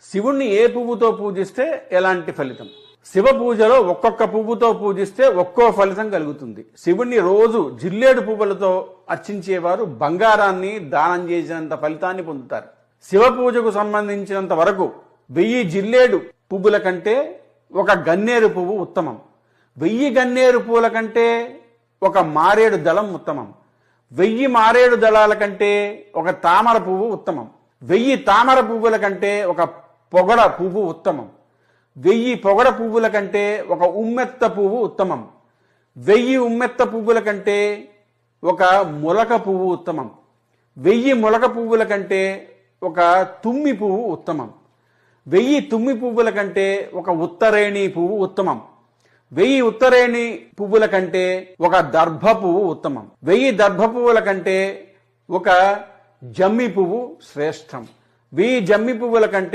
శివుణ్ణి ఏ పువ్వుతో పూజిస్తే ఎలాంటి ఫలితం? శివ పూజలో ఒక్కొక్క పువ్వుతో పూజిస్తే ఒక్కో ఫలితం కలుగుతుంది. శివుణ్ణి రోజు జిల్లేడు పువ్వులతో అర్చించేవారు బంగారాన్ని దానం చేసినంత ఫలితాన్ని పొందుతారు. శివ పూజకు సంబంధించినంత వరకు 1000 జిల్లేడు పువ్వుల కంటే ఒక గన్నేరు పువ్వు ఉత్తమం. 1000 గన్నేరు పువ్వుల కంటే ఒక మారేడు దళం ఉత్తమం. 1000 మారేడు దళాల కంటే ఒక తామర పువ్వు ఉత్తమం. 1000 తామర పువ్వుల కంటే ఒక పొగడ పువ్వు ఉత్తమం. 1000 పొగడ పువ్వుల కంటే ఒక ఉమ్మెత్త పువ్వు ఉత్తమం. 1000 ఉమ్మెత్త పువ్వుల కంటే ఒక మొలక పువ్వు ఉత్తమం. 1000 మొలక పువ్వుల కంటే ఒక తుమ్మి పువ్వు ఉత్తమం. 1000 తుమ్మి పువ్వుల కంటే ఒక ఉత్తరేణి పువ్వు ఉత్తమం. 1000 ఉత్తరేణి పువ్వుల కంటే ఒక దర్భ పువ్వు ఉత్తమం. 1000 దర్భ పువ్వుల కంటే ఒక జమ్మి పువ్వు శ్రేష్టం. 1000 జమ్మి పువ్వుల కంటే